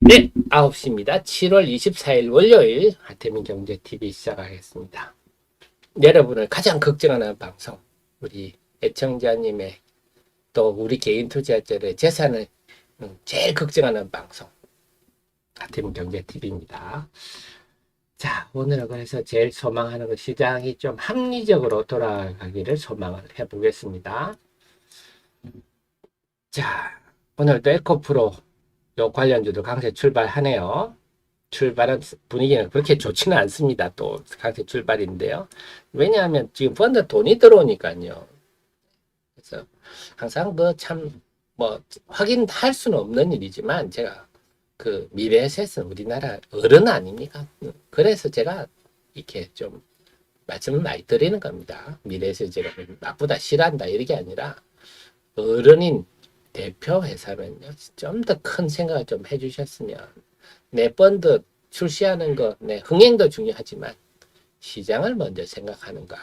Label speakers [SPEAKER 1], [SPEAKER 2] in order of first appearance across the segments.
[SPEAKER 1] 네, 9시입니다. 7월 24일 월요일 하태민 경제TV 시작하겠습니다. 여러분을 가장 걱정하는 방송, 우리 애청자님의 또 우리 개인 투자자들의 재산을 제일 걱정하는 방송, 하태민 경제TV입니다. 자, 오늘은 그래서 제일 소망하는 것, 시장이 좀 합리적으로 돌아가기를 소망을 해보겠습니다. 자, 오늘도 에코프로 요 관련주도 강세 출발하네요. 출발은 분위기는 그렇게 좋지는 않습니다. 또 강세 출발인데요. 왜냐하면 지금 펀드 돈이 들어오니까요. 그래서 항상 그 참 뭐 확인할 수는 없는 일이지만 제가 그 미래에셋은 우리나라 어른 아닙니까? 그래서 제가 이렇게 좀 말씀을 많이 드리는 겁니다. 미래에셋 제가 나쁘다 싫어한다 이런 게 아니라 어른인 대표 회사는요 좀 더 큰 생각을 좀 해주셨으면 내 펀드 출시하는 거, 내 흥행도 중요하지만 시장을 먼저 생각하는가.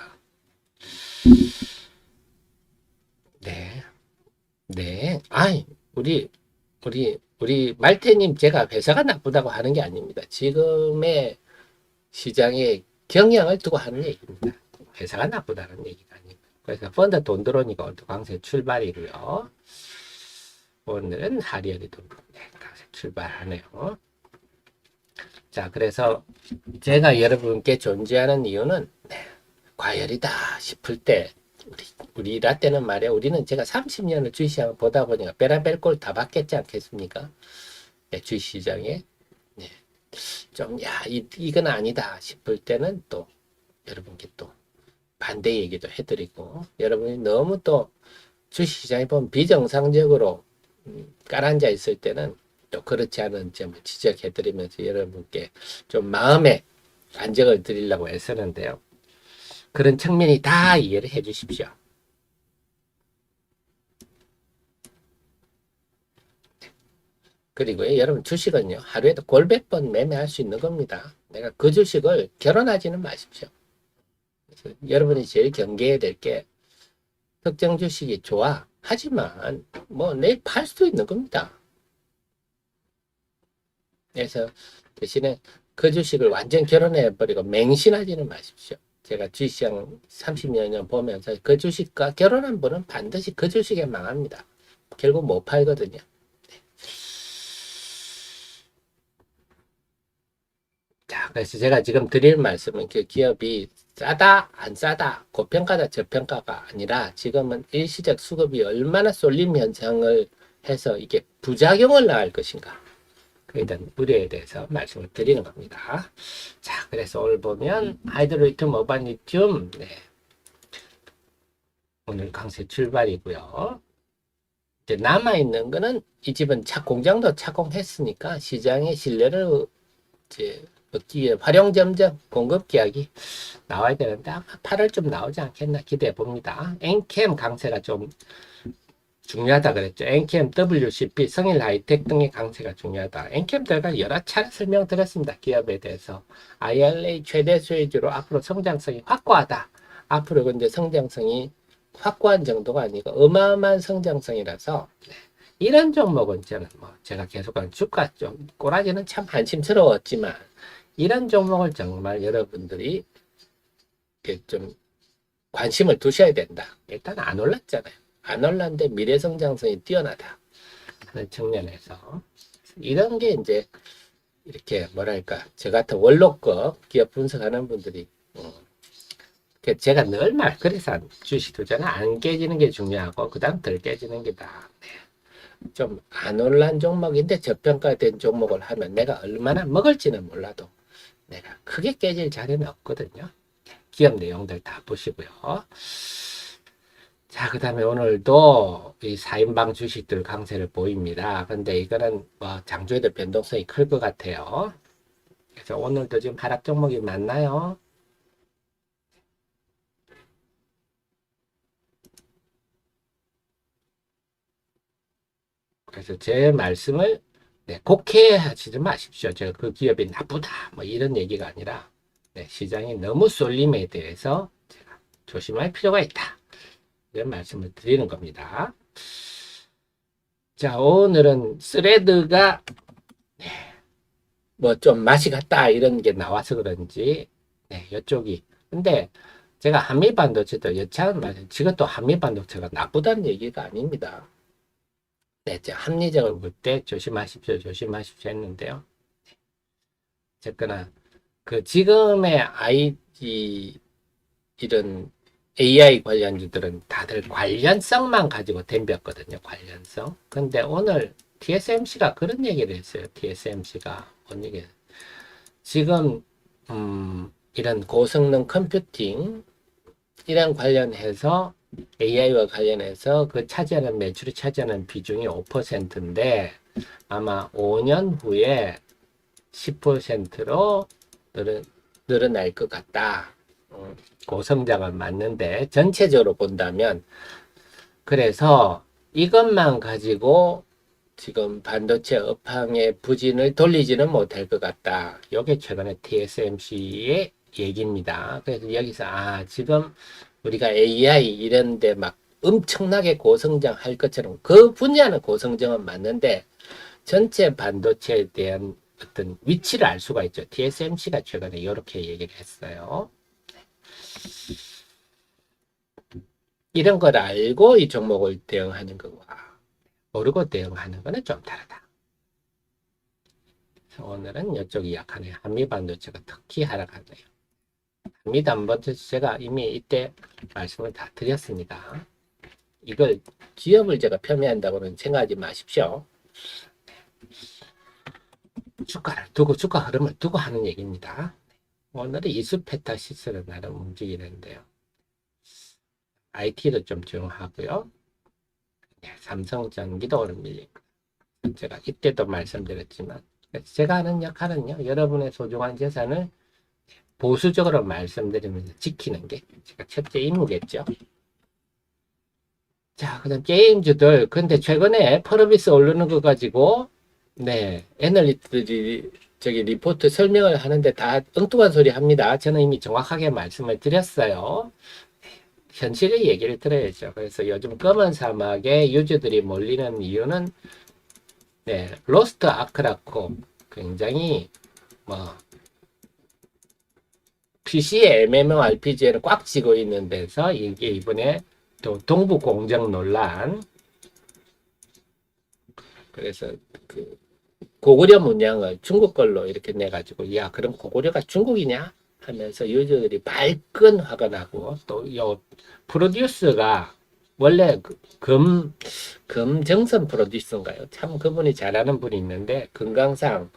[SPEAKER 1] 네, 네. 아이, 우리 말태님 제가 회사가 나쁘다고 하는 게 아닙니다. 지금의 시장에 경향을 두고 하는 얘기입니다. 회사가 나쁘다는 얘기가 아니고. 그래서 펀드 돈 들어오니까 오늘도 강세 출발이고요. 오늘은 하리얼이도 강세 출발하네요. 자, 그래서 제가 여러분께 존재하는 이유는 과열이다 싶을 때 우리 라떼는 말이야. 우리는 제가 30년을 주식시장을 보다 보니까 베라벨 꼴 다 봤겠지 않겠습니까? 네, 주식시장에 네. 좀 이건 아니다 싶을 때는 또 여러분께 또 반대 얘기도 해드리고 여러분이 너무 또 주식시장에 보면 비정상적으로 깔아앉아 있을 때는 또 그렇지 않은 점을 지적해드리면서 여러분께 좀 마음의 안정을 드리려고 애쓰는데요. 그런 측면이 다 이해를 해 주십시오. 그리고 여러분 주식은요 하루에도 골백 번 매매할 수 있는 겁니다. 내가 그 주식을 결혼하지는 마십시오. 그래서 여러분이 제일 경계해야 될 게 특정 주식이 좋아 하지만 뭐 내일 팔 수도 있는 겁니다. 그래서 대신에 그 주식을 완전 결혼해버리고 맹신하지는 마십시오. 제가 주식시장 30년 보면서 그 주식과 결혼한 분은 반드시 그 주식에 망합니다. 결국 못 팔거든요. 자, 그래서 제가 지금 드릴 말씀은 그 기업이 싸다, 안 싸다, 고평가다, 저평가가 아니라 지금은 일시적 수급이 얼마나 쏠림 현상을 해서 이게 부작용을 낳을 것인가. 그에 대한 우려에 대해서 말씀을 드리는 겁니다. 자, 그래서 오늘 보면 하이드로리튬, 어바니튬, 네. 오늘 강세 출발이고요. 이제 남아있는 거는 이 집은 공장도 착공했으니까 시장의 신뢰를 이제 얻기 위해 활용점정 공급 계약이 나와야 되는데 아마 8월쯤 나오지 않겠나 기대해 봅니다. 엔캠 강세가 좀 중요하다 그랬죠. 엔캠, WCP, 성일 하이텍 등의 강세가 중요하다. 엔캠 들어가 여러 차례 설명드렸습니다. 기업에 대해서 IRA 최대 수혜주로 앞으로 성장성이 확고하다. 앞으로 근데 성장성이 확고한 정도가 아니고 어마어마한 성장성이라서 이런 종목은 저는 뭐 제가 계속하는 주가 좀 꼬라지는 참 한심스러웠지만 이런 종목을 정말 여러분들이 좀 관심을 두셔야 된다. 일단 안 올랐잖아요. 안 올랐는데 미래 성장성이 뛰어나다 하는 측면에서 이런 게 이제 이렇게 뭐랄까 저 같은 원로급 기업 분석하는 분들이 제가 늘 그래서 주식 투자는 안 깨지는 게 중요하고 그 다음 덜 깨지는 게 다. 좀 안 올란 종목인데 저평가된 종목을 하면 내가 얼마나 먹을지는 몰라도 내가 크게 깨질 자리는 없거든요. 기업 내용들 다 보시고요. 자, 그 다음에 오늘도 이 4인방 주식들 강세를 보입니다. 근데 이거는 뭐 장주에도 변동성이 클 것 같아요. 그래서 오늘도 지금 하락 종목이 많나요? 그래서 제 말씀을 곡해하지 마십시오. 제가 그 기업이 나쁘다 뭐 이런 얘기가 아니라 시장이 너무 쏠림에 대해서 제가 조심할 필요가 있다. 이런 말씀을 드리는 겁니다. 자, 오늘은 스레드가 뭐 좀 맛이 같다 이런 게 나와서 그런지 네, 이쪽이 근데 제가 한미 반도체도 여차하는 말이에요. 지금 또 한미 반도체가 나쁘다는 얘기가 아닙니다. 네, 제가 합리적으로 볼 때 조심하십시오, 조심하십시오 했는데요. 어쨌거나 그 지금의 이런 AI 관련주들은 다들 관련성만 가지고 덤볐거든요. 관련성. 근데 오늘 TSMC가 그런 얘기를 했어요. TSMC가 뭔 얘기? 지금 이런 고성능 컴퓨팅 이랑 관련해서 AI와 관련해서 그 차지하는 매출이 차지하는 비중이 5%인데 아마 5년 후에 10%로 늘어날 것 같다. 고성장은 맞는데 전체적으로 본다면 그래서 이것만 가지고 지금 반도체 업황의 부진을 돌리지는 못할 것 같다. 이게 최근에 TSMC의 얘기입니다. 그래서 여기서 지금 우리가 AI 이런데 막 엄청나게 고성장할 것처럼 그 분야는 고성장은 맞는데 전체 반도체에 대한 어떤 위치를 알 수가 있죠. TSMC가 최근에 이렇게 얘기를 했어요. 이런 걸 알고 이 종목을 대응하는 것과 모르고 대응하는 거는 좀 다르다. 오늘은 이쪽이 약하네요. 한미 반도체가 특히 하락하네요. 한미 반도체 제가 이미 이때 말씀을 다 드렸습니다. 이걸 기업을 제가 폄훼한다고는 생각하지 마십시오. 주가 흐름을 두고 하는 얘기입니다. 오늘은 이수페타시스를 나름 움직이는데요. IT도 좀 조용하고요. 삼성전기도 오늘 밀립니다. 제가 이때도 말씀드렸지만 제가 하는 역할은요. 여러분의 소중한 재산을 보수적으로 말씀드리면서 지키는 게 제가 첫째 임무겠죠. 자, 그다음 게임주들. 근데 최근에 펄어비스 오르는 거 가지고 네, 애널리스트들이 저기 리포트 설명을 하는데 다 엉뚱한 소리 합니다. 저는 이미 정확하게 말씀을 드렸어요. 현실의 얘기를 들어야죠. 그래서 요즘 검은 사막에 유저들이 몰리는 이유는 네, 로스트 아크라고 굉장히 뭐 PC의 MMORPG를 꽉 쥐고 있는 데서 이게 이번에 또 동부 공정 논란 그래서 그 고구려 문양을 중국 걸로 이렇게 내가지고 야 그럼 고구려가 중국이냐 하면서 유저들이 발끈 화가 나고 또 요 프로듀스가 원래 금정선 프로듀서인가요? 참 그분이 잘하는 분이 있는데 건강상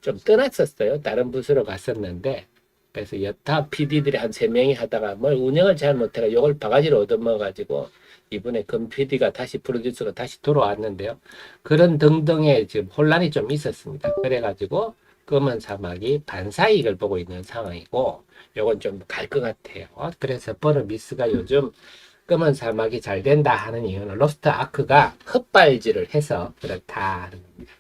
[SPEAKER 1] 좀 떠났었어요. 다른 부서로 갔었는데 그래서 여타 PD들이 한 3명이 하다가 뭘 운영을 잘 못해가 요걸 바가지로 얻어먹어가지고 이번에 금 PD가 다시 프로듀서가 다시 돌아왔는데요. 그런 등등의 지금 혼란이 좀 있었습니다. 그래가지고 검은 사막이 반사이익을 보고 있는 상황이고 요건 좀 갈 것 같아요. 그래서 버너비스가 요즘 검은 사막이 잘 된다 하는 이유는 로스트 아크가 헛발질을 해서 그렇다 하는 겁니다.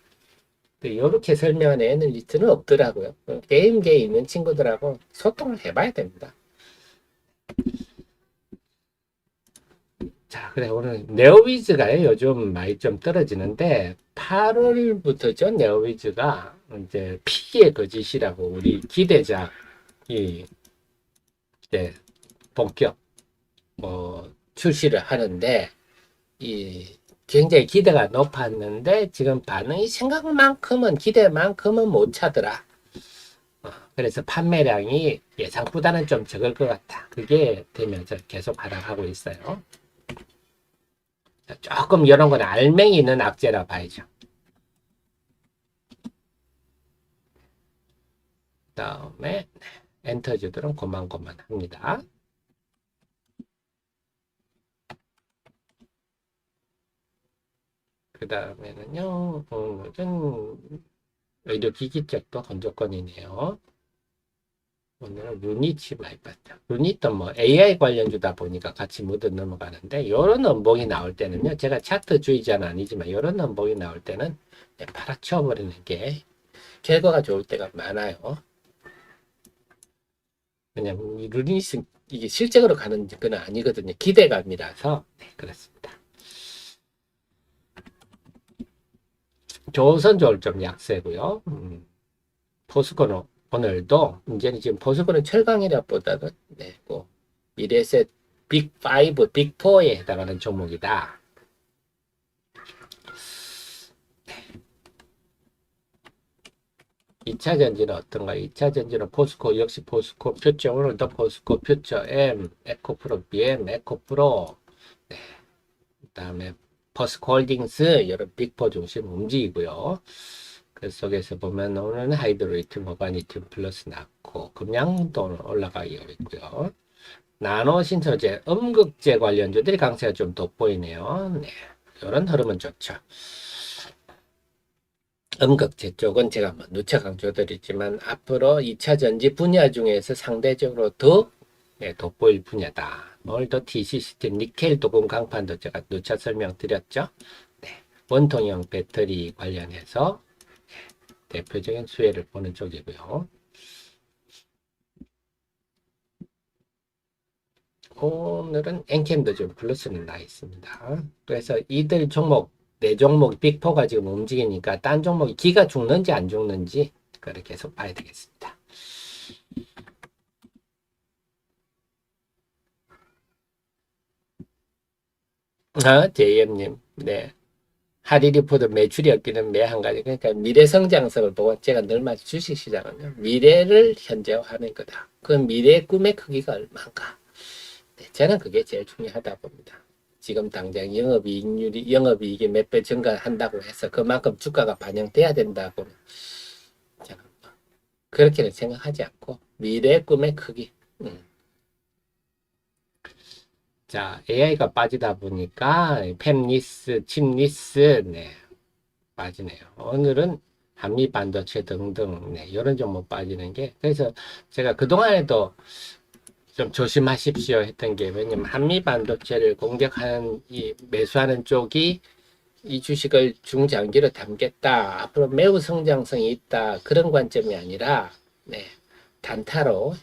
[SPEAKER 1] 이렇게 설명하는 애널리스트는 없더라고요. 게임계에 있는 친구들하고 소통을 해봐야 됩니다. 자, 그래 오늘 네오위즈가 요즘 많이 좀 떨어지는데 8월부터죠. 네오위즈가 이제 피의 거짓이라고 우리 기대작이 이제 본격 출시를 하는데 이 굉장히 기대가 높았는데 지금 반응이 생각만큼은 기대만큼은 못 차더라. 그래서 판매량이 예상보다는 좀 적을 것 같다. 그게 되면서 계속 하락하고 있어요. 조금 이런 건 알맹이 있는 악재라 봐야죠. 다음에 엔터주들은 고만고만합니다. 그 다음에는요, 오늘은 의료기기 쪽도 건조건이네요. 오늘은 루닛이 많이 봤죠. 루닛도 뭐 AI 관련주다 보니까 같이 묻어 넘어가는데, 이런 음봉이 나올 때는요, 제가 차트주의자는 아니지만, 이런 음봉이 나올 때는 팔아치워버리는 게 결과가 좋을 때가 많아요. 왜냐면 이 루닛은 이게 실적으로 가는 건 아니거든요. 기대감이라서. 네, 그렇습니다. 조선주를 좀 약세고요. 포스코는 오늘도 문제는 지금 포스코는 철강이라보다는 네, 뭐 미래에셋 빅5, 빅4에 해당하는 종목이다. 2차 전지는 어떤가? 2차 전지는 포스코 역시 포스코 퓨처 오늘도 포스코 퓨처 M, 에코프로 BM, 에코프로 네. 그다음에 포스코홀딩스 이런 빅4 중심 움직이고요. 그 속에서 보면 오늘은 하이드로리튬, 모바니튬 플러스 났고 금양도 올라가고 있고요. 나노 신소재, 음극재 관련주들이 강세가 좀 돋보이네요. 네. 이런 흐름은 좋죠. 음극재 쪽은 제가 뭐 누차 강조드리지만 앞으로 2차 전지 분야 중에서 상대적으로 더 네, 돋보일 분야다. 오늘도 TC시스템, 니켈 도금 강판도 제가 누차 설명드렸죠. 네, 원통형 배터리 관련해서 대표적인 수혜를 보는 쪽이고요. 오늘은 엔캠도 좀 플러스는 나 있습니다. 그래서 이들 종목, 네 종목 빅4가 지금 움직이니까 딴 종목이 기가 죽는지 안 죽는지 그렇게 계속 봐야 되겠습니다. JM님, 네. 하리리포드 매출이 없기는 매 한 가지. 그러니까 미래 성장성을 보고 제가 늘 말씀 주식시장은요. 미래를 현재화하는 거다. 그 미래의 꿈의 크기가 얼마인가. 네, 저는 그게 제일 중요하다 봅니다. 지금 당장 영업이익이 몇 배 증가한다고 해서 그만큼 주가가 반영돼야 된다고 저는 그렇게는 생각하지 않고 미래의 꿈의 크기. 자, AI가 빠지다 보니까 팹리스, 칩리스, 네, 빠지네요. 오늘은 한미 반도체 등등, 네, 이런 종목 빠지는 게, 그래서 제가 그동안에도 좀 조심하십시오 했던 게, 왜냐면 한미 반도체를 공격하는, 매수하는 쪽이 이 주식을 중장기로 담겠다, 앞으로 매우 성장성이 있다, 그런 관점이 아니라, 네, 단타로,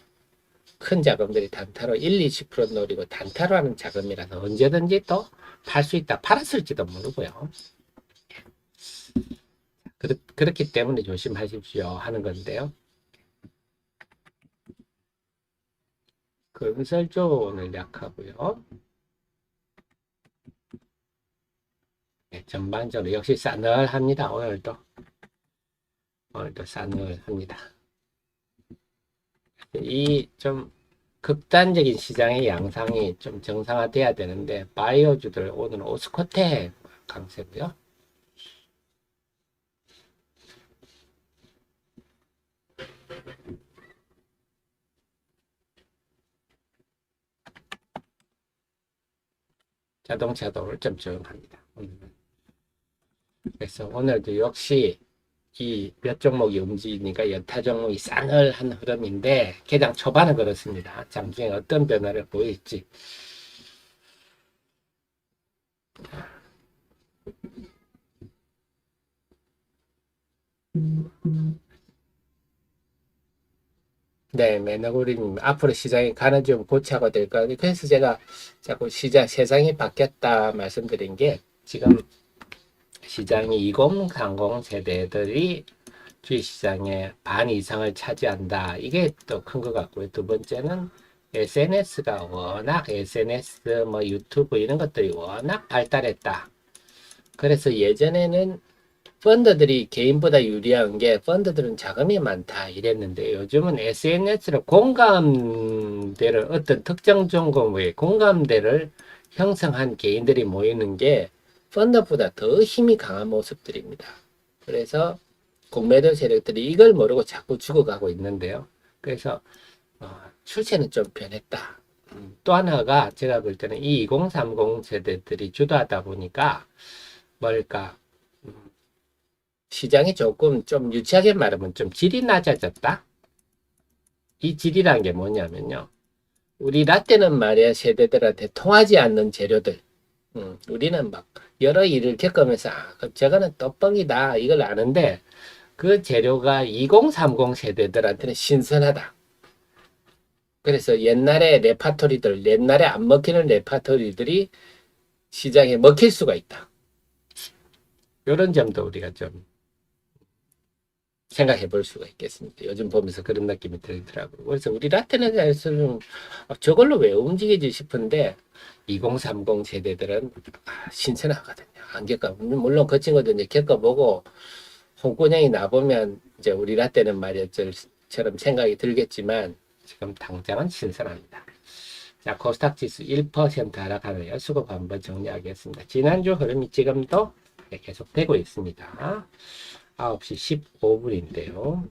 [SPEAKER 1] 큰 자금들이 단타로 1, 20% 노리고 단타로 하는 자금이라서 언제든지 또 팔 수 있다. 팔았을지도 모르고요. 그렇기 때문에 조심하십시오 하는 건데요. 건설주 오늘 약하고요. 네, 전반적으로 역시 싸늘합니다. 오늘도 싸늘합니다. 이 좀 극단적인 시장의 양상이 좀 정상화돼야 되는데 바이오주들 오늘은 오스코테 강세고요. 자동차도 오늘 좀 조용합니다. 그래서 오늘도 역시 이 몇 종목이 움직이니까 여타 종목이 싸늘한 흐름인데 개장 초반은 그렇습니다. 장중에 어떤 변화를 보일지. 네, 매너구리님 앞으로 시장이 가는 좀 고착화 될 거예요. 그래서 제가 자꾸 세상이 바뀌었다 말씀드린 게 지금 시장이 2030 세대들이 주식시장의 반 이상을 차지한다. 이게 또 큰 것 같고요. 두 번째는 SNS가 워낙 SNS, 뭐 유튜브 이런 것들이 워낙 발달했다. 그래서 예전에는 펀드들이 개인보다 유리한 게 펀드들은 자금이 많다 이랬는데 요즘은 SNS로 공감대를 어떤 특정 종목의 공감대를 형성한 개인들이 모이는 게 펀드보다 더 힘이 강한 모습들입니다. 그래서 공매도 세력들이 이걸 모르고 자꾸 죽어가고 있는데요. 그래서 추세는 좀 변했다. 또 하나가 제가 볼 때는 이 2030 세대들이 주도하다 보니까 뭘까? 시장이 조금 좀 유치하게 말하면 좀 질이 낮아졌다. 이 질이란 게 뭐냐면요. 우리 라떼는 말이야 세대들한테 통하지 않는 재료들. 우리는 막 여러 일을 겪으면서 저거는 떡볶이다 이걸 아는데 그 재료가 2030 세대들한테는 신선하다. 그래서 옛날에 레파토리들, 옛날에 안 먹히는 레파토리들이 시장에 먹힐 수가 있다. 이런 점도 우리가 좀 생각해 볼 수가 있겠습니다. 요즘 보면서 그런 느낌이 들더라고요. 그래서 우리 라테나에서는 저걸로 왜 움직이지 싶은데 2030 세대들은 신선하거든요. 안 겪어. 물론 그 친구들 이제 겪어보고 홍군형이 나보면 이제 우리 라떼는 말이야 처럼 생각이 들겠지만 지금 당장은 신선합니다. 자, 코스닥 지수 1% 하락하네요. 수급 한번 정리하겠습니다. 지난주 흐름이 지금도 계속되고 있습니다. 9시 15분인데요.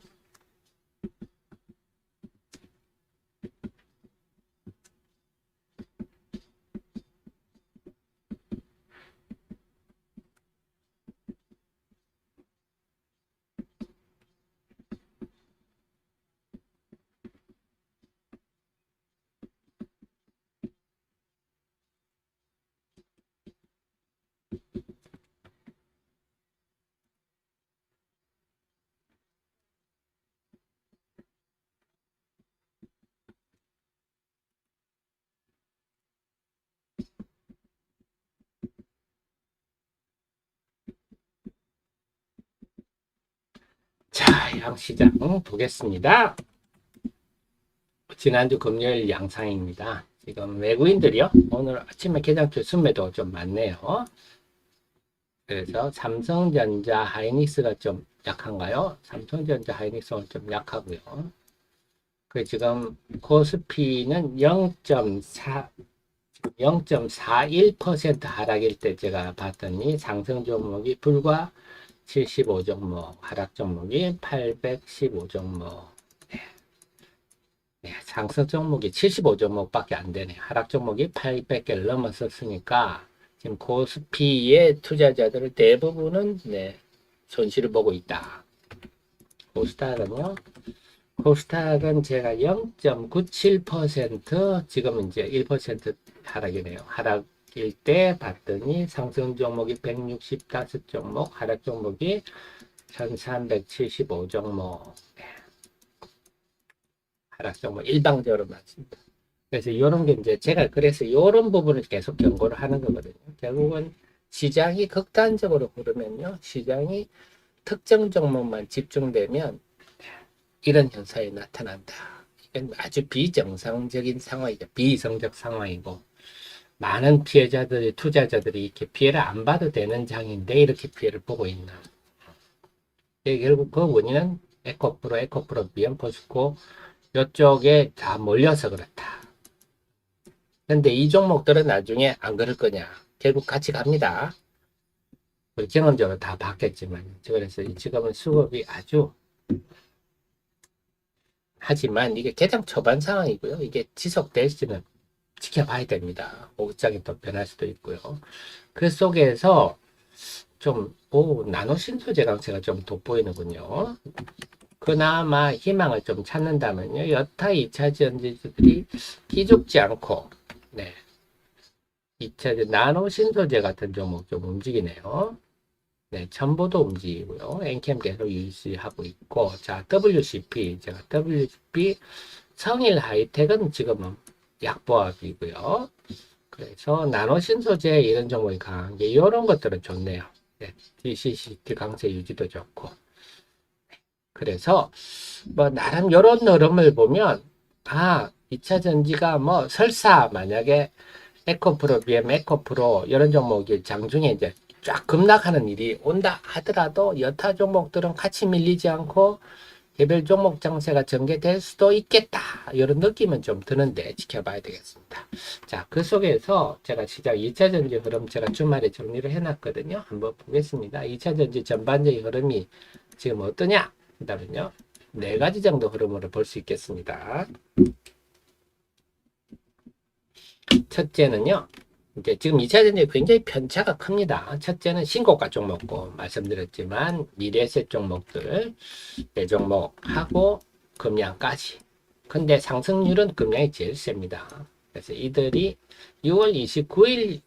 [SPEAKER 1] 자, 양시장 보겠습니다. 지난주 금요일 양상입니다. 지금 외국인들이요. 오늘 아침에 개장주 순매도 좀 많네요. 그래서 삼성전자, 하이닉스가 좀 약한가요? 삼성전자, 하이닉스 오늘 좀 약하고요. 그 지금 코스피는 0.41% 하락일 때 제가 봤더니 상승 종목이 불과 75종목, 하락 종목이 815종목. 네, 상승 종목이 75종목밖에 안 되네. 하락 종목이 800개를 넘었었으니까 지금 코스피의 투자자들 대부분은 네, 손실을 보고 있다. 코스닥은요? 코스닥은 제가 0.97% 지금 이제 1% 하락이네요. 하락일 때 봤더니 상승 종목이 165종목, 하락 종목이 1375종목. 하락 종목 일방적으로 맞습니다. 그래서 이런 게 이제 제가 그래서 이런 부분을 계속 경고를 하는 거거든요. 결국은 시장이 극단적으로 흐르면요. 시장이 특정 종목만 집중되면 이런 현상이 나타난다. 이건 아주 비정상적인 상황이죠. 비이성적 상황이고 많은 피해자들이 투자자들이 이렇게 피해를 안 봐도 되는 장인데 이렇게 피해를 보고 있는. 결국 그 원인은 에코프로, 비엠, 포스코 이쪽에 다 몰려서 그렇다. 근데 이 종목들은 나중에 안 그럴 거냐? 결국 같이 갑니다. 경험적으로 다 봤겠지만 그래서 지금은 수급이 아주 하지만 이게 개장 초반 상황이고요. 이게 지속될지는 지켜봐야 됩니다. 목장이 또 변할 수도 있고요. 그 속에서 좀 나노 신소재 강세가 좀 돋보이는군요. 그나마 희망을 좀 찾는다면요. 여타 2차 전지들이 기죽지 않고 네. 2차 나노 신소재 같은 종목 좀 움직이네요. 네, 첨보도 움직이고요. 엔캠 계속 유지하고 있고, 자, WCP, 제가 WCP 성일 하이텍은 지금은 약보합이고요. 그래서 나노 신소재 이런 종목이 강한 게 이런 것들은 좋네요. 네, DCCT 강세 유지도 좋고. 그래서 뭐 나름 이런 흐름을 보면 2차 전지가 뭐 설사 만약에 에코프로, BM, 에코프로 이런 종목이 장중에 이제 쫙 급락하는 일이 온다 하더라도 여타 종목들은 같이 밀리지 않고 개별 종목 장세가 전개될 수도 있겠다. 이런 느낌은 좀 드는데 지켜봐야 되겠습니다. 자, 그 속에서 제가 시장 2차 전지 흐름 제가 주말에 정리를 해놨거든요. 한번 보겠습니다. 2차 전지 전반적인 흐름이 지금 어떠냐? 그다음에요. 네 가지 정도 흐름으로 볼 수 있겠습니다. 첫째는요. 이제 지금 2차 전지 굉장히 편차가 큽니다. 첫째는 신고가 종목고 말씀드렸지만 미래세 종목들 네 종목하고 금양까지. 근데 상승률은 금양이 제일 셉니다. 그래서 이들이 6월 29일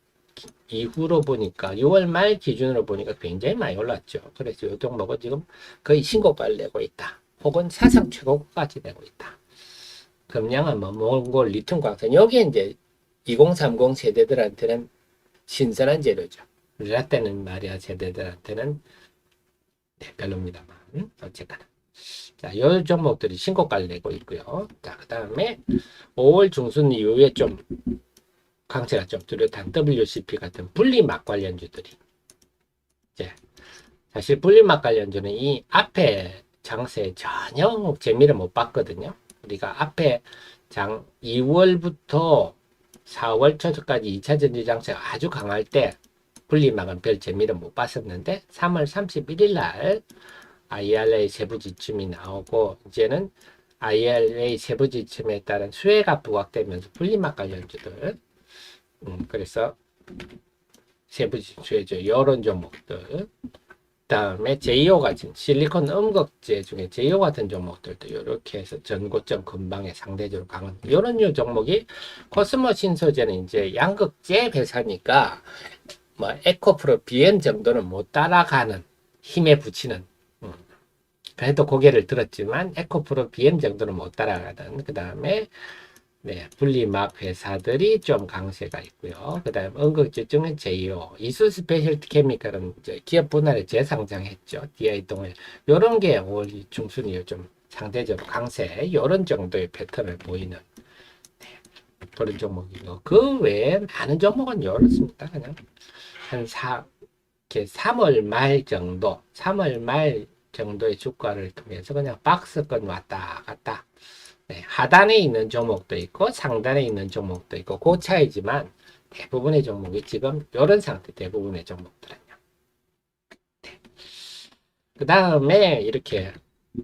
[SPEAKER 1] 이후로 보니까 6월 말 기준으로 보니까 굉장히 많이 올랐죠. 그래서 이 종목은 지금 거의 신고가를 내고 있다. 혹은 사상 최고까지 내고 있다. 금양은 뭐 몽골 리튬 광산 여기에 이제 2030 세대들한테는 신선한 재료죠. 라떼는 말이야 세대들한테는 네, 별로입니다만 어쨌거나 자, 요 종목들이 신고가를 내고 있고요. 자, 그 다음에 5월 중순 이후에 좀 강세가 좀 뚜렷한 WCP 같은 분리막 관련주들이 이제 사실 분리막 관련주는 이 앞에 장세에 전혀 재미를 못 봤거든요. 우리가 앞에 2월부터 4월 초까지 2차 전지 장세가 아주 강할 때 분리막은 별 재미를 못 봤었는데 3월 31일 날 IRA 세부 지침이 나오고 이제는 IRA 세부 지침에 따른 수혜가 부각되면서 분리막 관련주들 그래서 세부 지침의 이런 종목들 다음에 제이오 같은 실리콘 음극재 중에 제이오 같은 종목들도 이렇게 해서 전고점 근방에 상대적으로 강한 이런 요 종목이 코스모 신소재는 이제 양극재 회사니까 뭐 에코프로 BM 정도는 못 따라가는 힘에 붙이는 그래도 고개를 들었지만 에코프로 BM 정도는 못 따라가는 그 다음에 네, 분리막 회사들이 좀 강세가 있고요. 그 다음 응급집중은 제이오, 이수 스페셜티 케미칼은 이제 기업 분할에 재상장했죠. DI동을. 요런 게 5월 중순이 좀 상대적으로 강세, 요런 정도의 패턴을 보이는 그런 종목이고, 그 외에 많은 종목은 요렇습니다. 그냥 한 3월 말 정도, 3월 말 정도의 주가를 통해서 그냥 박스권 왔다 갔다 네, 하단에 있는 종목도 있고 상단에 있는 종목도 있고 그 차이지만 대부분의 종목이 지금 이런 상태 대부분의 종목들은요. 그 다음에 이렇게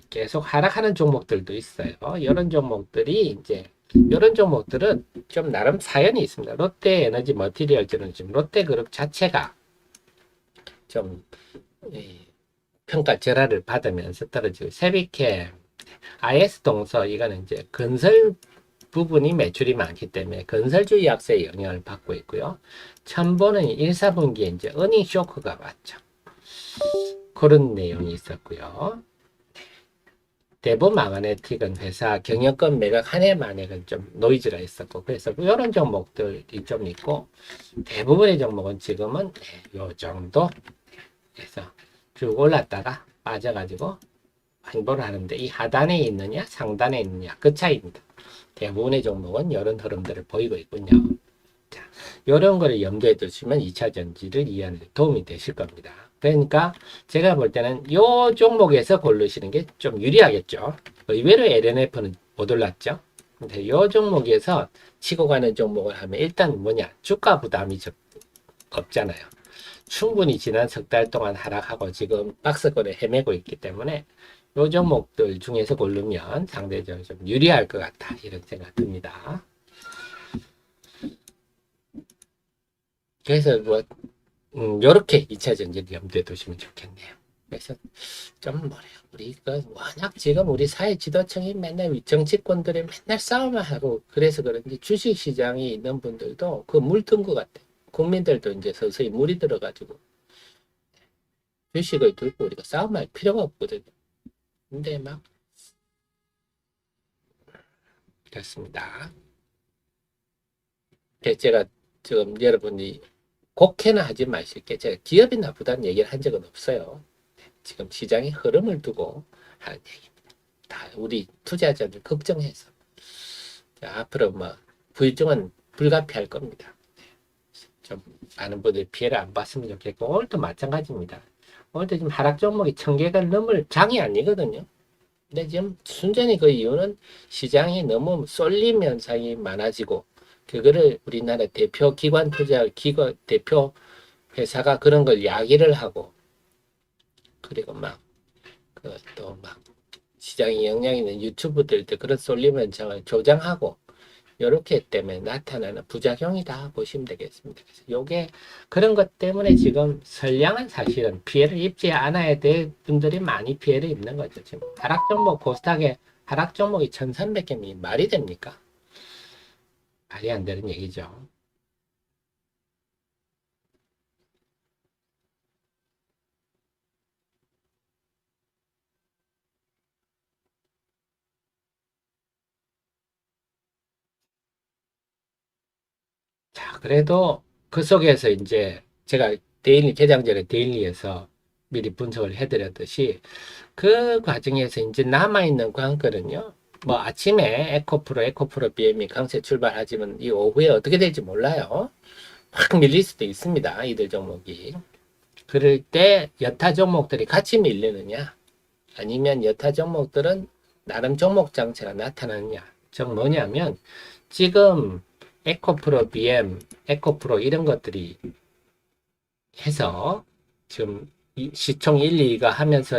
[SPEAKER 1] 계속 하락하는 종목들도 있어요. 이런 종목들이 이제 이런 종목들은 좀 나름 사연이 있습니다. 롯데 에너지 머티리얼즈는 지금 롯데그룹 자체가 좀 평가 절하를 받으면서 떨어지고 세비캠, IS동서 이거는 이제 건설 부분이 매출이 많기 때문에 건설주 약세의 영향을 받고 있고요. 첨보는 1, 4분기에 이제 어닝 쇼크가 왔죠. 그런 내용이 있었고요. 대부 마그네틱은 회사 경영권 매각 한 해 만에는 좀 노이즈가 있었고 그래서 이런 종목들이 좀 있고 대부분의 종목은 지금은 요 정도 해서 쭉 올랐다가 빠져가지고 행보를 하는데 이 하단에 있느냐 상단에 있느냐 그 차이입니다. 대부분의 종목은 이런 흐름들을 보이고 있군요. 자, 이런 거를 염두에 두시면 2차 전지를 이해하는 데 도움이 되실 겁니다. 그러니까 제가 볼 때는 이 종목에서 고르시는 게 좀 유리하겠죠. 의외로 LNF는 못 올랐죠. 근데 이 종목에서 치고 가는 종목을 하면 일단 뭐냐 주가 부담이 없잖아요. 충분히 지난 석 달 동안 하락하고 지금 박스권에 헤매고 있기 때문에 요 종목들 중에서 고르면 상대적으로 좀 유리할 것 같다 이런 생각 듭니다. 그래서 뭐 요렇게 2차 전지를 염두에 두시면 좋겠네요. 그래서 좀 뭐래요. 우리가 워낙 지금 우리 사회 지도층이 맨날 정치권들이 맨날 싸움을 하고 그래서 그런지 주식시장에 있는 분들도 그 물든 것 같아요. 국민들도 이제 서서히 물이 들어가지고 주식을 들고 우리가 싸움할 필요가 없거든요. 근데 막 그렇습니다. 그래서 제가 지금 여러분이 곡해는 하지 마실게. 제가 기업이 나쁘다는 얘기를 한 적은 없어요. 지금 시장의 흐름을 두고 하는 얘기입니다. 다 우리 투자자들 걱정해서. 자, 앞으로 뭐 부일증은 불가피할 겁니다. 좀 많은 분들이 피해를 안 봤으면 좋겠고 오늘도 마찬가지입니다. 오늘도 지금 하락 종목이 1000개가 넘을 장이 아니거든요. 근데 지금 순전히 그 이유는 시장이 너무 쏠림 현상이 많아지고 그거를 우리나라 대표 기관 투자 기관 대표 회사가 그런 걸 야기를 하고 그리고 막 그 또 막 시장에 영향 있는 유튜브들도 그런 쏠림 현상을 조장하고 이렇게 때문에 나타나는 부작용이다 보시면 되겠습니다. 그래서 요게 그런 것 때문에 지금 선량한 사실은 피해를 입지 않아야 될 분들이 많이 피해를 입는 거죠. 지금 하락 종목 코스닥에 하락 종목이 1300개이 말이 됩니까? 말이 안 되는 얘기죠. 자, 그래도 그 속에서 이제 제가 데일리 개장 전에 데일리에서 미리 분석을 해드렸듯이 그 과정에서 이제 남아있는 관건은요. 뭐 아침에 에코프로 BM이 강세 출발하지만 이 오후에 어떻게 될지 몰라요. 확 밀릴 수도 있습니다. 이들 종목이. 그럴 때 여타 종목들이 같이 밀리느냐 아니면 여타 종목들은 나름 종목 장세가 나타나느냐. 즉 뭐냐면 지금 에코프로 BM, 에코프로 이런 것들이 해서 지금 시총 1, 2가 하면서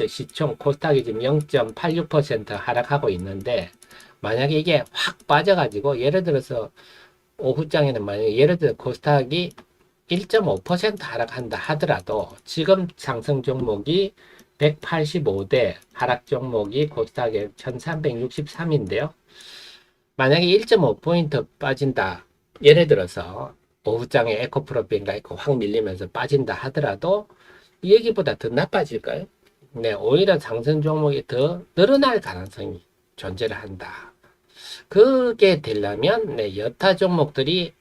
[SPEAKER 1] 시총 코스닥이 지금 0.86% 하락하고 있는데 만약에 이게 확 빠져가지고 예를 들어서 오후장에는 만약에 예를 들어 코스닥이 1.5% 하락한다 하더라도 지금 상승 종목이 185대 하락 종목이 코스닥에 1363인데요. 만약에 1.5포인트 빠진다. 예를 들어서 오후장에 에코프로비인가 에코 확 밀리면서 빠진다 하더라도 이 얘기보다 더 나빠질까요? 네, 오히려 상승 종목이 더 늘어날 가능성이 존재를 한다. 그게 되려면 네, 여타 종목들이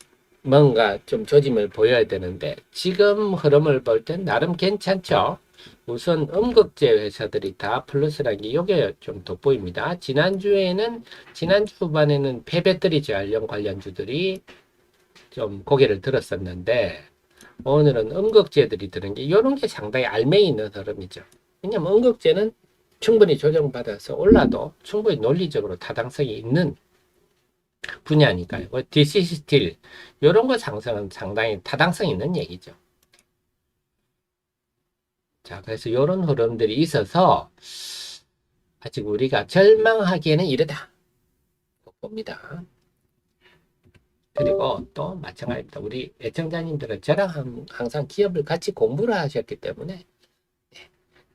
[SPEAKER 1] 뭔가 좀 조짐을 보여야 되는데 지금 흐름을 볼 땐 나름 괜찮죠. 우선 음극재 회사들이 다 플러스라는 게 이게 좀 돋보입니다. 지난주 후반에는 폐배터리 재활용 관련주들이 좀 고개를 들었었는데 오늘은 음극재들이 드는 게 이런 게 상당히 알맹이 있는 흐름이죠. 왜냐면 음극재는 충분히 조정받아서 올라도 충분히 논리적으로 타당성이 있는 분야니까요. DC 스틸 이런 거 상승은 상당히 타당성 있는 얘기죠. 자, 그래서 이런 흐름들이 있어서 아직 우리가 절망하기에는 이르다 봅니다. 그리고 또 마찬가지입니다. 우리 애청자님들은 저랑 항상 기업을 같이 공부를 하셨기 때문에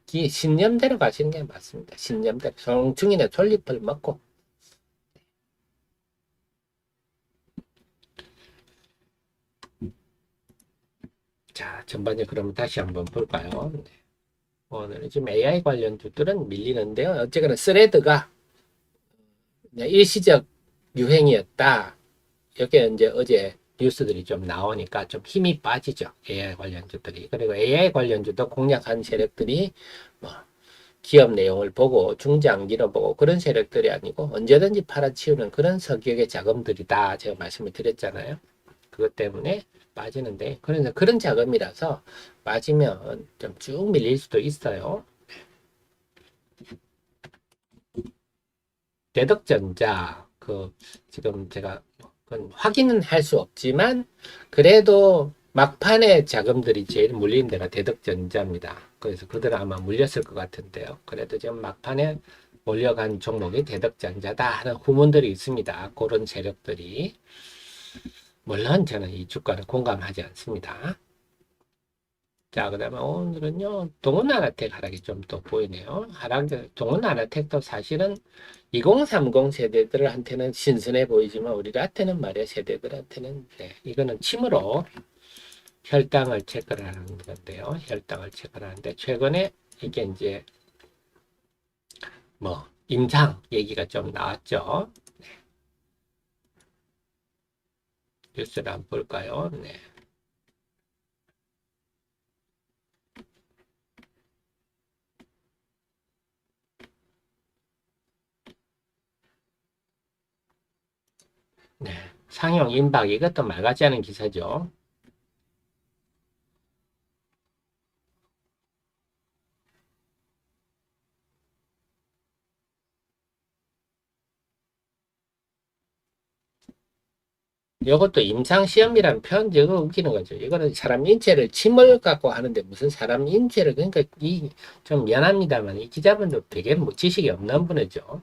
[SPEAKER 1] 신념대로 가시는 게 맞습니다. 신념대로 성충인의 솔잎을 먹고 자, 전반적으로 그러면 다시 한번 볼까요? 네. 오늘 지금 AI 관련주들은 밀리는데요. 어쨌거나 스레드가 일시적 유행이었다. 여기에 이제 어제 뉴스들이 좀 나오니까 좀 힘이 빠지죠. AI 관련주들이. 그리고 AI 관련주도 공략한 세력들이 뭐 기업 내용을 보고 중장기로 보고 그런 세력들이 아니고 언제든지 팔아치우는 그런 성격의 자금들이다. 제가 말씀을 드렸잖아요. 그것 때문에 빠지는데 그래서 그런 자금이라서 빠지면 좀 쭉 밀릴 수도 있어요. 대덕전자 지금 제가 확인은 할 수 없지만 그래도 막판에 자금들이 제일 물린 데가 대덕전자입니다. 그래서 그들은 아마 물렸을 것 같은데요. 그래도 지금 막판에 몰려간 종목이 대덕전자다 하는 후문들이 있습니다. 그런 세력들이. 물론 저는 이 주가를 공감하지 않습니다. 자, 그 다음에 오늘은요, 동원아라텍 하락이 좀 또 보이네요. 동원아라텍도 사실은 2030 세대들한테는 신선해 보이지만, 우리한테는 말이야, 세대들한테는, 네, 이거는 침으로 혈당을 체크를 하는 건데요. 혈당을 체크를 하는데, 최근에 이게 이제, 임상 얘기가 좀 나왔죠. 네. 뉴스를 한번 볼까요? 네. 네, 상용 임박 이것도 말 같지 않은 기사죠. 이것도 임상시험이란 표현 이거 웃기는 거죠. 이거는 사람 인체를 침을 갖고 하는데 무슨 사람 인체를 그러니까 좀 미안합니다만 이 기자분도 되게 뭐 지식이 없는 분이죠.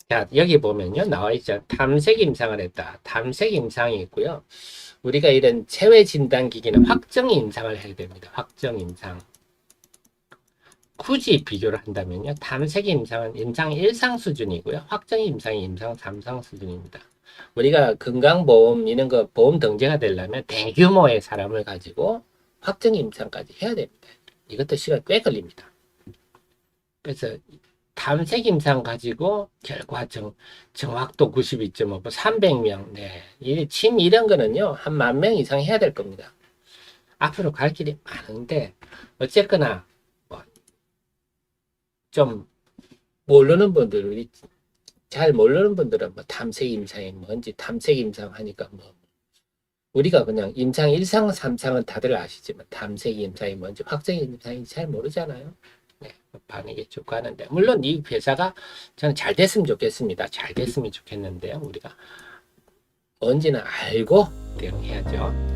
[SPEAKER 1] 자, 여기 보면요. 나와 있죠. 탐색 임상을 했다. 탐색 임상이 있고요. 우리가 이런 체외 진단 기기는 확정 임상을 해야 됩니다. 확정 임상. 굳이 비교를 한다면요. 탐색 임상은 임상 1상 수준이고요. 확정 임상이 임상 3상 수준입니다. 우리가 건강보험 이런 거 보험 등재가 되려면 대규모의 사람을 가지고 확정 임상까지 해야 됩니다. 이것도 시간 꽤 걸립니다. 그래서 탐색 임상 가지고 결과 정확도 92.5, 300명. 네. 침 이런 거는요, 한 10,000명 이상 해야 될 겁니다. 앞으로 갈 길이 많은데, 어쨌거나, 뭐 좀, 모르는 분들, 잘 모르는 분들은 뭐 탐색 임상이 뭔지 탐색 임상 하니까 뭐, 우리가 그냥 임상 1상, 3상은 다들 아시지만 탐색 임상이 뭔지 확정 임상이 잘 모르잖아요. 네, 반응이 쭉 가는데 물론 이 회사가 저는 잘 됐으면 좋겠습니다. 잘 됐으면 좋겠는데요. 우리가 뭔지는 알고 대응해야죠.